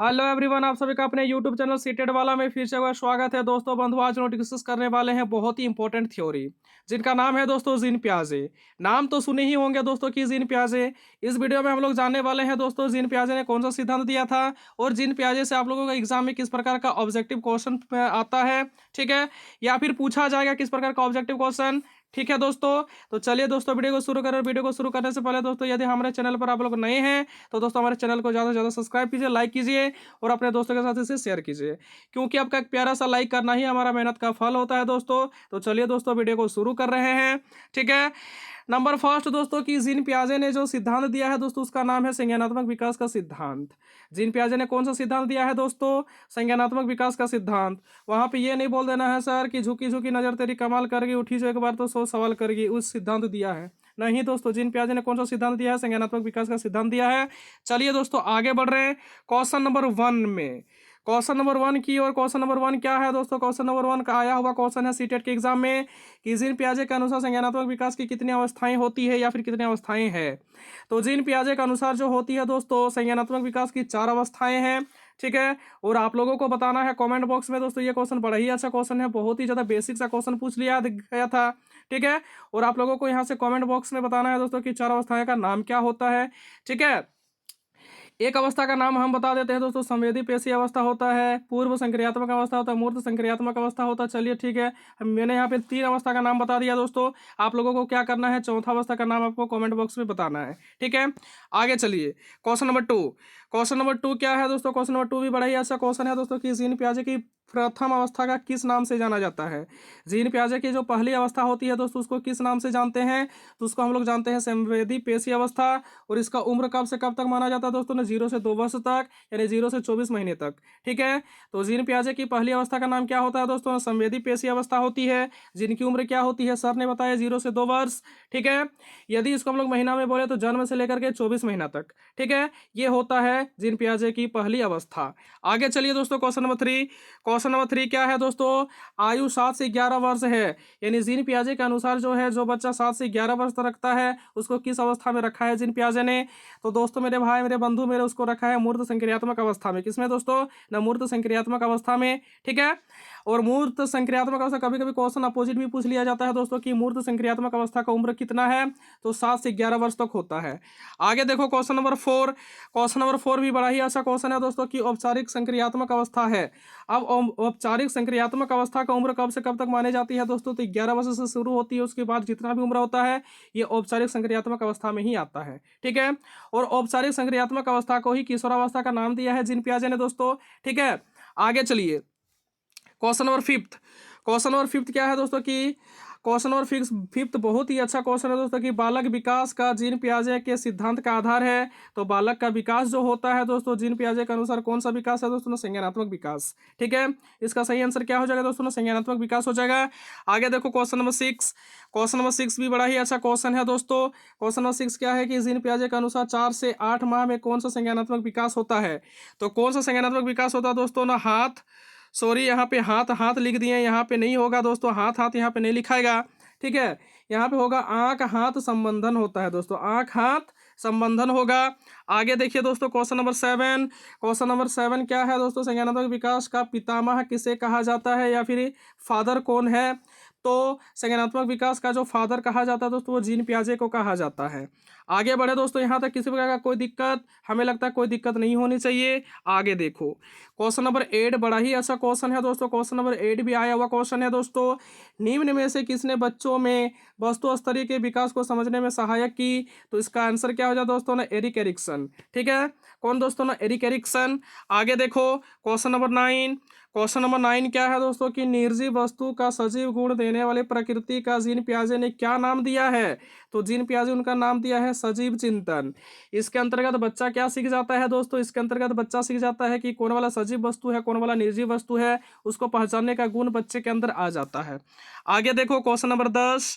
Hello everyone, आप सभी का अपने यूट्यूब चैनल सीटेड वाला में फिर से एक बार स्वागत है। दोस्तों बंधु, आज हम डिस्कस करने वाले हैं बहुत ही इंपॉर्टेंट थ्योरी, जिनका नाम है दोस्तों जीन पियाजे। नाम तो सुने ही होंगे दोस्तों कि जीन पियाजे। इस वीडियो में हम लोग जानने वाले हैं दोस्तों जीन पियाजे ने कौन सा सिद्धांत दिया था और जीन पियाजे से आप लोगों का एग्जाम में किस प्रकार का ऑब्जेक्टिव क्वेश्चन आता है, ठीक है, या फिर पूछा जाएगा किस प्रकार का ऑब्जेक्टिव क्वेश्चन। ठीक है दोस्तों, तो चलिए दोस्तों वीडियो को शुरू करें। वीडियो को शुरू करने से पहले दोस्तों यदि हमारे चैनल पर आप लोग नए हैं तो दोस्तों हमारे चैनल को ज़्यादा से ज़्यादा सब्सक्राइब कीजिए, लाइक कीजिए और अपने दोस्तों के साथ इसे शेयर कीजिए, क्योंकि आपका एक प्यारा सा लाइक करना ही हमारा मेहनत का फल होता है दोस्तों। तो चलिए दोस्तों वीडियो को शुरू कर रहे हैं, ठीक है। नंबर फर्स्ट दोस्तों की जीन पियाजे ने जो सिद्धांत दिया है दोस्तों उसका नाम है संज्ञानात्मक विकास का सिद्धांत। जीन पियाजे ने कौन सा सिद्धांत दिया है दोस्तों? संज्ञानात्मक विकास का सिद्धांत। वहां पे ये नहीं बोल देना है सर कि झुकी झुकी नजर तेरी कमाल करेगी, उठी जो एक बार तो 100 सवाल करेगी, उस सिद्धांत दिया है नहीं दोस्तों। जीन पियाजे ने कौन सा सिद्धांत दिया है? संज्ञानात्मक विकास का सिद्धांत दिया है। चलिए दोस्तों आगे बढ़ रहे हैं क्वेश्चन नंबर 1 में। क्वेश्चन नंबर 1 की और क्वेश्चन नंबर 1 क्या है दोस्तों? क्वेश्चन नंबर 1 का आया हुआ क्वेश्चन है सीटेट के एग्जाम में कि जीन पियाजे के अनुसार संज्ञानात्मक विकास की कितनी अवस्थाएं होती है या फिर कितनी अवस्थाएं हैं। तो जीन पियाजे के अनुसार जो होती है दोस्तों संज्ञानात्मक विकास की 4 अवस्थाएं हैं, ठीक है। और आप लोगों को बताना है कमेंट बॉक्स में दोस्तों। ये क्वेश्चन बड़ा ही अच्छा क्वेश्चन है, बहुत ही ज़्यादा बेसिक सा क्वेश्चन पूछ लिया गया था, ठीक है। और आप लोगों को यहाँ से कमेंट बॉक्स में बताना है दोस्तों कि 4 अवस्थाएं का नाम क्या होता है, ठीक है। एक अवस्था का नाम हम बता देते हैं दोस्तों, संवेदी पेशी अवस्था होता है, पूर्व संक्रियात्मक अवस्था होता है, मूर्त संक्रियात्मक अवस्था होता है। चलिए ठीक है, मैंने यहाँ पे 3 अवस्था का नाम बता दिया दोस्तों। आप लोगों को क्या करना है, चौथा अवस्था का नाम आपको कमेंट बॉक्स में बताना है, ठीक है। आगे चलिए क्वेश्चन नंबर 2। क्वेश्चन नंबर 2 क्या है दोस्तों? क्वेश्चन नंबर 2 भी बड़ा ही अच्छा क्वेश्चन है दोस्तों कि जीन पियाजे की प्रथम अवस्था का किस नाम से जाना जाता है। जीन पियाजे की जो पहली अवस्था होती है दोस्तों उसको किस नाम से जानते हैं? तो उसको हम लोग जानते हैं संवेदी पेशी अवस्था। और इसका उम्र कब से कब तक माना जाता है दोस्तों ने? 0 से 2 वर्ष तक, यानी 0 से 24 महीने तक, ठीक है। तो जीन पियाजे की पहली अवस्था का नाम क्या होता है दोस्तों? संवेदी पेशी अवस्था होती है, जिनकी उम्र क्या होती है सर ने बताया 0 से 2 वर्ष, ठीक है। यदि इसको हम लोग महीना में बोले तो जन्म से लेकर के 24 महीना तक, ठीक है। ये होता है जीन पियाजे की पहली अवस्था। आगे चलिए दोस्तों क्वेश्चन नंबर 3। क्वेश्चन नंबर 3 क्या है दोस्तों? आयु 7 से 11 वर्ष है, यानी जीन पियाजे के अनुसार जो है जो बच्चा 7 से 11 वर्ष तक रखता है उसको किस अवस्था में रखा है जीन पियाजे ने? तो दोस्तों मेरे भाई मेरे बंधु मेरे उसको रखा है मूर्त संक्रियात्मक अवस्था में। किसमें दोस्तों? न मूर्त संक्रियात्मक अवस्था में, ठीक है। और मूर्त संक्रियात्मक अवस्था कभी कभी क्वेश्चन अपोजिट भी पूछ लिया जाता है दोस्तों कि मूर्त संक्रियात्मक अवस्था का उम्र कितना है, तो 7 से 11 वर्ष तक होता है। आगे देखो क्वेश्चन नंबर 4। क्वेश्चन नंबर 4 भी बड़ा ही अच्छा क्वेश्चन है दोस्तों कि औपचारिक संक्रियात्मक अवस्था है। अब औपचारिक संक्रियात्मक अवस्था का उम्र कब से कब तक मानी जाती है दोस्तों? तो 11 वर्ष से शुरू होती है, उसके बाद जितना भी उम्र होता है ये औपचारिक संक्रियात्मक अवस्था में ही आता है, ठीक है। और औपचारिक संक्रियात्मक अवस्था को ही किशोरावस्था का नाम दिया है जीन पियाजे ने दोस्तों, ठीक है। आगे चलिए क्वेश्चन नंबर 5। क्वेश्चन नंबर 5 क्या है दोस्तों कि क्वेश्चन नंबर 5 बहुत ही अच्छा क्वेश्चन है दोस्तों कि बालक विकास का जीन पियाजे के सिद्धांत का आधार है। तो बालक का विकास जो होता है दोस्तों जीन पियाजे के अनुसार कौन सा विकास है दोस्तों? संज्ञानात्मक विकास, ठीक है। इसका सही आंसर क्या हो जाएगा दोस्तों? संज्ञानात्मक विकास हो जाएगा। आगे देखो क्वेश्चन नंबर 6। क्वेश्चन नंबर 6 भी बड़ा ही अच्छा क्वेश्चन है दोस्तों। क्वेश्चन नंबर 6 क्या है कि जीन पियाजे के अनुसार 4 से 8 माह में कौन सा संज्ञानात्मक विकास होता है? तो कौन सा संज्ञानात्मक विकास होता है दोस्तों? ना हाथ, सॉरी यहाँ पे हाथ हाथ लिख दिए, यहाँ पे नहीं होगा दोस्तों, हाथ हाथ यहाँ पे नहीं लिखाएगा, ठीक है। यहाँ पे होगा आंख हाथ संबंधन होता है दोस्तों, आंख हाथ संबंधन होगा। आगे देखिए दोस्तों क्वेश्चन नंबर 7। क्वेश्चन नंबर 7 क्या है दोस्तों? संज्ञानात्मक विकास का पितामह किसे कहा जाता है या फिर फादर कौन है? तो संज्ञानात्मक विकास का जो फादर कहा जाता है दोस्तों वो जीन पियाजे को कहा जाता है। आगे बढ़े दोस्तों, यहाँ तक किसी प्रकार का कोई दिक्कत? हमें लगता है कोई दिक्कत नहीं होनी चाहिए। आगे देखो क्वेश्चन नंबर 8 बड़ा ही अच्छा क्वेश्चन है दोस्तों। क्वेश्चन नंबर 8 भी आया हुआ क्वेश्चन है दोस्तों। निम्न में से किसने बच्चों में वस्तु स्तरीय के विकास को समझने में सहायक की? तो इसका आंसर क्या हो जाए दोस्तों? ना एरिक एरिक्सन, ठीक है। कौन दोस्तों? ना एरिक एरिक्सन। आगे देखो क्वेश्चन नंबर 9। क्वेश्चन नंबर 9 क्या है दोस्तों कि निर्जीव वस्तु का सजीव गुण देने वाले प्रकृति का जीन पियाजे ने क्या नाम दिया है? तो जीन पियाजे उनका नाम दिया है सजीव चिंतन। इसके अंतर्गत बच्चा क्या सीख जाता है दोस्तों? इसके अंतर्गत बच्चा सीख जाता है कि कौन वाला सजीव वस्तु है, कौन वाला निर्जीव वस्तु है, उसको पहचानने का गुण बच्चे के अंदर आ जाता है। आगे देखो क्वेश्चन नंबर 10।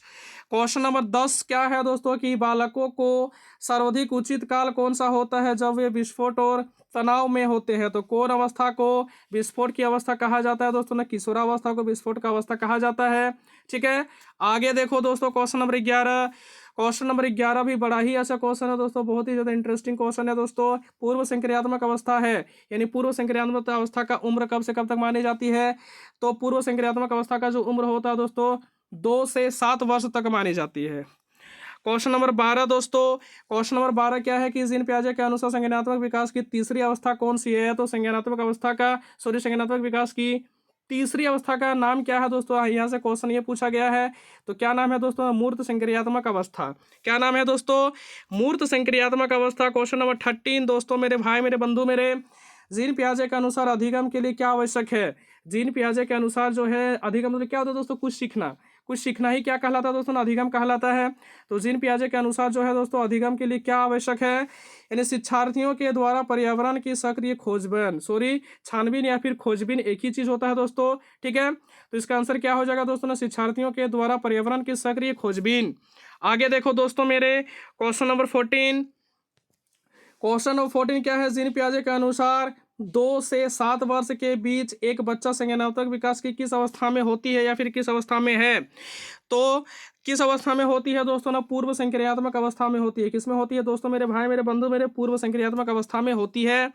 क्वेश्चन नंबर 10 क्या है दोस्तों कि बालकों को सर्वाधिक उचित काल कौन सा होता है जब वे विस्फोट और तनाव में होते हैं? तो कौन अवस्था को विस्फोट की अवस्था कहा जाता है दोस्तों? ना किशोरावस्था को विस्फोट का अवस्था कहा जाता है, ठीक है। आगे देखो दोस्तों क्वेश्चन नंबर 11। क्वेश्चन नंबर 11 भी बड़ा ही अच्छा क्वेश्चन है दोस्तों, बहुत ही ज़्यादा इंटरेस्टिंग क्वेश्चन है दोस्तों। पूर्व संक्रियात्मक अवस्था है, यानी पूर्व संक्रियात्मक अवस्था का उम्र कब से कब तक मानी जाती है? तो पूर्व संक्रियात्मक अवस्था का जो उम्र होता है दोस्तों 2 से 7 वर्ष तक मानी जाती है। क्वेश्चन नंबर 12 दोस्तों, क्वेश्चन नंबर 12 क्या है कि जीन पियाजे के अनुसार संज्ञानात्मक विकास की तीसरी अवस्था कौन सी है? तो संज्ञानात्मक विकास की तीसरी अवस्था का नाम क्या है दोस्तों? यहाँ से क्वेश्चन ये पूछा गया है। तो क्या नाम है दोस्तों? मूर्त संक्रियात्मक अवस्था। क्या नाम है दोस्तों? मूर्त संक्रियात्मक अवस्था। क्वेश्चन नंबर 13 दोस्तों, मेरे भाई मेरे बंधु मेरे, जीन पियाजे के अनुसार अधिगम के लिए क्या आवश्यक है? जीन पियाजे के अनुसार जो है अधिगम मतलब क्या होता है दोस्तों? कुछ सीखना ही क्या कहलाता है दोस्तों? अधिगम कहलाता है। तो जीन पियाजे के अनुसार जो है दोस्तों अधिगम के लिए क्या आवश्यक है? यानी शिक्षार्थियों के द्वारा पर्यावरण की सक्रिय छानबीन या फिर खोजबीन एक ही चीज होता है दोस्तों, ठीक है। तो इसका आंसर क्या हो जाएगा दोस्तों? ना शिक्षार्थियों के द्वारा पर्यावरण की सक्रिय खोजबीन। आगे देखो दोस्तों मेरे, क्वेश्चन नंबर 14, क्वेश्चन नंबर 14 क्या है? जीन पियाजे के अनुसार 2 से 7 वर्ष के बीच एक बच्चा संज्ञानात्मक विकास की किस अवस्था में होती है या फिर किस अवस्था में है? तो किस अवस्था में होती है दोस्तों? ना पूर्व संक्रियात्मक अवस्था में होती है। किसमें होती है दोस्तों मेरे भाई मेरे बंधु मेरे? पूर्व संक्रियात्मक अवस्था में होती है।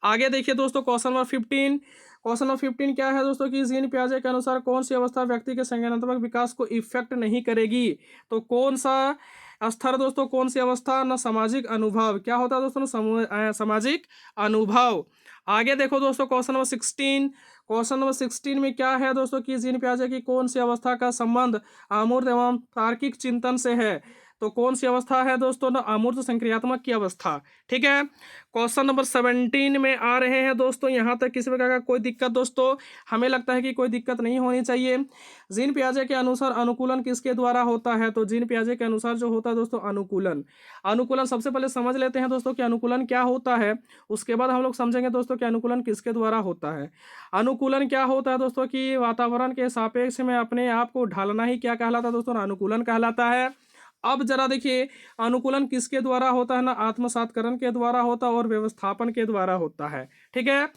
आगे देखिए दोस्तों क्वेश्चन नंबर 15, क्वेश्चन नंबर 15 क्या है दोस्तों कि जीन पियाजे के अनुसार कौन सी अवस्था व्यक्ति के संज्ञानात्मक विकास को इफेक्ट नहीं करेगी? तो कौन सा स्तर दोस्तों, कौन सी अवस्था? ना सामाजिक अनुभव। क्या होता है दोस्तों? ना सामाजिक अनुभव। आगे देखो दोस्तों क्वेश्चन नंबर 16, क्वेश्चन नंबर 16 में क्या है दोस्तों कि जीन पियाजे की कौन सी अवस्था का संबंध अमूर्त एवं तार्किक चिंतन से है? तो कौन सी अवस्था है दोस्तों? ना अमूर्त संक्रियात्मक की अवस्था, ठीक है। क्वेश्चन नंबर 17 में आ रहे हैं दोस्तों, यहाँ तक किसी प्रकार का कोई दिक्कत दोस्तों? हमें लगता है कि कोई दिक्कत नहीं होनी चाहिए। जीन पियाजे के अनुसार अनुकूलन किसके द्वारा होता है? तो जीन पियाजे के अनुसार जो होता है दोस्तों अनुकूलन सबसे पहले समझ लेते हैं दोस्तों कि अनुकूलन क्या होता है, उसके बाद हम लोग समझेंगे दोस्तों कि अनुकूलन किसके द्वारा होता है। अनुकूलन क्या होता है दोस्तों कि वातावरण के सापेक्ष में अपने आप को ढालना ही क्या कहलाता है दोस्तों? अनुकूलन कहलाता है। अब जरा देखिए अनुकूलन किसके द्वारा होता है? ना आत्मसातकरण के द्वारा होता है और व्यवस्थापन के द्वारा होता है, ठीक है।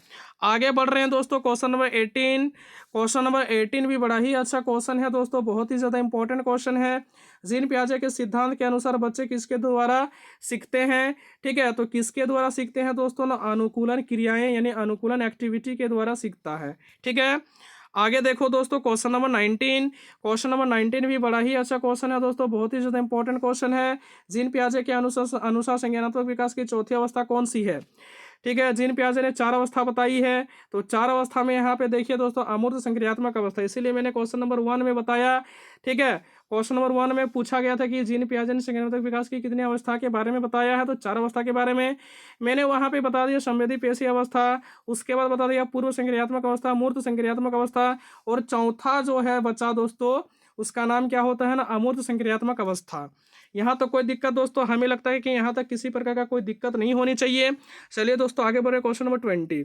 आगे बढ़ रहे हैं दोस्तों क्वेश्चन नंबर 18, क्वेश्चन नंबर 18 भी बड़ा ही अच्छा क्वेश्चन है दोस्तों, बहुत ही ज़्यादा इंपॉर्टेंट क्वेश्चन है। जीन पियाजे के सिद्धांत के अनुसार बच्चे किसके द्वारा सीखते हैं? ठीक है, तो किसके द्वारा सीखते हैं दोस्तों? ना अनुकूलन क्रियाएं यानी अनुकूलन एक्टिविटी के द्वारा सीखता है, ठीक है। आगे देखो दोस्तों क्वेश्चन नंबर 19, क्वेश्चन नंबर 19 भी बड़ा ही अच्छा क्वेश्चन है दोस्तों, बहुत ही ज़्यादा इंपॉर्टेंट क्वेश्चन है। जीन पियाजे के अनुसार संज्ञानात्मक विकास की चौथी अवस्था कौन सी है? ठीक है, जीन पियाजे ने 4 अवस्था बताई है। तो 4 अवस्था में यहाँ पे देखिए दोस्तों अमूर्त संक्रियात्मक अवस्था, इसीलिए मैंने क्वेश्चन नंबर 1 में बताया, ठीक है। क्वेश्चन नंबर 1 में पूछा गया था कि जीन पियाजे ने संज्ञानात्मक विकास की कितनी अवस्था के बारे में बताया है? तो 4 अवस्था के बारे में मैंने वहाँ पे बता दिया। संवेदी पेशी अवस्था, उसके बाद बता दिया पूर्व संक्रियात्मक अवस्था, मूर्त संक्रियात्मक अवस्था, और चौथा जो है बच्चा दोस्तों उसका नाम क्या होता है? ना अमूर्त संक्रियात्मक अवस्था। यहाँ तक कोई दिक्कत दोस्तों? हमें लगता है कि यहाँ तक किसी प्रकार का कोई दिक्कत नहीं होनी चाहिए। चलिए दोस्तों आगे बढ़े क्वेश्चन नंबर 20।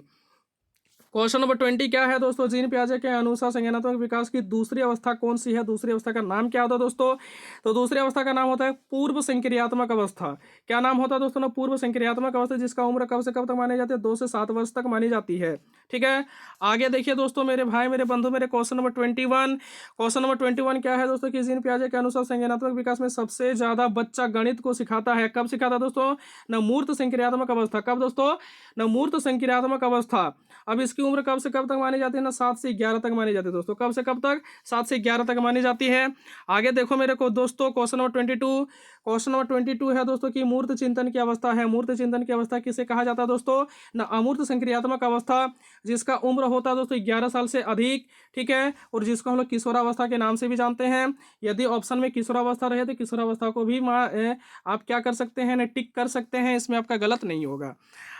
क्वेश्चन नंबर 20 क्या है दोस्तों? जीन पियाजे के अनुसार संज्ञानात्मक विकास की दूसरी अवस्था कौन सी है? दूसरी अवस्था का नाम क्या होता है दोस्तों? तो दूसरी अवस्था का नाम होता है पूर्व संक्रियात्मक अवस्था। क्या नाम होता है दोस्तों? ना पूर्व संक्रियात्मक अवस्था, जिसका उम्र कब से कब तक मानी जाती है? 2 से 7 वर्ष तक मानी जाती है, ठीक है। आगे देखिए दोस्तों मेरे भाई मेरे बंधु मेरे, क्वेश्चन नंबर 21, क्वेश्चन नंबर 21 क्या है दोस्तों कि जीन पियाजे के अनुसार संज्ञानात्मक विकास में सबसे ज्यादा बच्चा गणित को सिखाता है। कब सिखाता है दोस्तों? न मूर्त संक्रियात्मक अवस्था। कब दोस्तों? न मूर्त संक्रियात्मक अवस्था। अब इसकी उम्र कब से कब तक मानी जाती है? ना 7 से 11 तक मानी जाती है दोस्तों। कब से कब तक? 7 से 11 तक मानी जाती है। आगे देखो मेरे को दोस्तों क्वेश्चन नंबर 22, क्वेश्चन नंबर 22 है दोस्तों कि मूर्त चिंतन की अवस्था है। मूर्त चिंतन की अवस्था किसे कहा जाता है दोस्तों? ना अमूर्त संक्रियात्मक अवस्था, जिसका उम्र होता है दोस्तों 11 साल से अधिक, ठीक है, और जिसको हम लोग किशोरावस्था के नाम से भी जानते हैं। यदि ऑप्शन में किशोरावस्था रहे तो किशोरावस्था को भी आप क्या कर सकते हैं? ना टिक कर सकते हैं, इसमें आपका गलत नहीं होगा।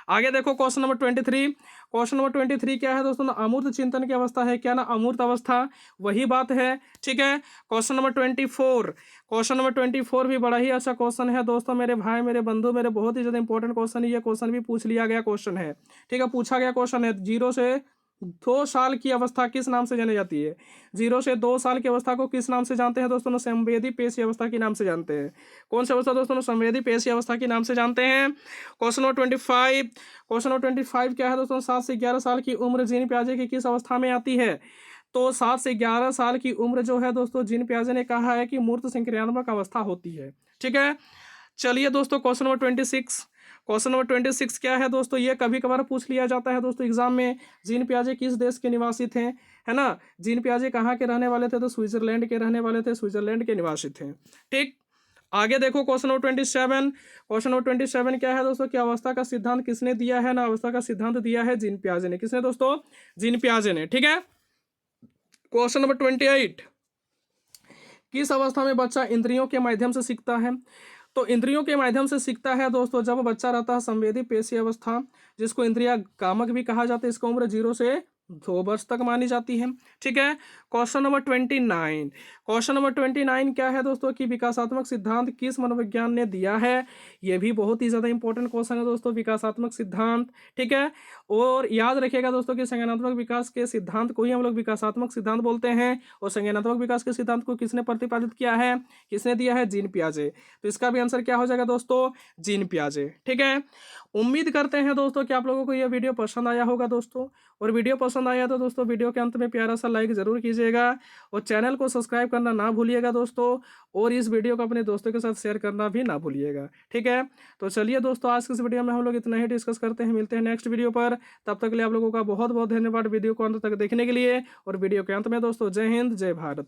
आगे देखो क्वेश्चन नंबर 23, क्वेश्चन नंबर 23 क्या है दोस्तों? ना अमूर्त चिंतन की अवस्था है। क्या? ना अमूर्त अवस्था, वही बात है, ठीक है। क्वेश्चन नंबर 24, क्वेश्चन नंबर 24 भी बड़ा ही अच्छा क्वेश्चन है दोस्तों, मेरे भाई मेरे बंधु मेरे, बहुत ही ज़्यादा इंपॉर्टेंट क्वेश्चन है। ये क्वेश्चन भी पूछ लिया गया क्वेश्चन है, ठीक है, पूछा गया क्वेश्चन है। 0 से 2 साल की अवस्था किस नाम से जानी जाती है? 0 से 2 साल की अवस्था को किस नाम से जानते हैं दोस्तों? संवेदी पेशी अवस्था के नाम से जानते हैं। कौन सी अवस्था दोस्तों? संवेदी पेशी अवस्था के नाम से जानते हैं। क्वेश्चन नंबर 25, क्वेश्चन नंबर 25 क्या है दोस्तों? 7 से 11 साल की उम्र जीन पियाजे की किस अवस्था में आती है? तो 7 से 11 साल की उम्र जो है दोस्तों जीन पियाजे ने कहा है कि मूर्त संक्रियात्मक अवस्था होती है। ठीक है, चलिए दोस्तों क्वेश्चन नंबर 26। क्वेश्चन नंबर 26 क्या है दोस्तों, ये कभी कभार पूछ लिया जाता है दोस्तों एग्जाम में। जीन पियाजे किस देश के निवासी थे, है ना। जीन पियाजे कहाँ के रहने वाले थे, तो स्विट्जरलैंड के रहने वाले थे, स्विट्जरलैंड के निवासी थे। ठीक, आगे देखो क्वेश्चन नंबर 27। क्वेश्चन नंबर 27 क्या है दोस्तों कि अवस्था का सिद्धांत किसने दिया है ना, अवस्था का सिद्धांत दिया है जीन पियाजे ने। किसने दोस्तों, जीन पियाजे ने। ठीक है, क्वेश्चन नंबर 28, किस अवस्था में बच्चा इंद्रियों के माध्यम से सीखता है। तो इंद्रियों के माध्यम से सीखता है दोस्तों जब बच्चा रहता है संवेदी पेशी अवस्था, जिसको इंद्रिया कामक भी कहा जाता है। इसका उम्र 0 से 2 वर्ष तक मानी जाती है। ठीक है, क्वेश्चन नंबर 29। क्वेश्चन नंबर 29 क्या है दोस्तों कि विकासात्मक सिद्धांत किस मनोविज्ञान ने दिया है। ये भी बहुत ही ज़्यादा इंपॉर्टेंट क्वेश्चन है दोस्तों, विकासात्मक सिद्धांत। ठीक है, और याद रखिएगा दोस्तों कि संज्ञानात्मक विकास के सिद्धांत को ही हम लोग विकासात्मक सिद्धांत बोलते हैं, और संज्ञानात्मक विकास के सिद्धांत को किसने प्रतिपादित किया है, किसने दिया है, जीन पियाजे। तो इसका भी आंसर क्या हो जाएगा दोस्तों, जीन पियाजे। ठीक है, उम्मीद करते हैं दोस्तों कि आप लोगों को यह वीडियो पसंद आया होगा दोस्तों, और वीडियो पसंद आया तो दोस्तों वीडियो के अंत में प्यारा सा लाइक जरूर कीजिएगा, और चैनल को सब्सक्राइब करना ना भूलिएगा दोस्तों, और इस वीडियो को अपने दोस्तों के साथ शेयर करना भी ना भूलिएगा। ठीक है, तो चलिए दोस्तों आज की इस वीडियो में हम लोग इतना ही डिस्कस करते हैं, मिलते हैं नेक्स्ट वीडियो पर। तब तक के लिए आप लोगों का बहुत बहुत धन्यवाद वीडियो को अंत तक देखने के लिए, और वीडियो के अंत में दोस्तों जय हिंद जय भारत।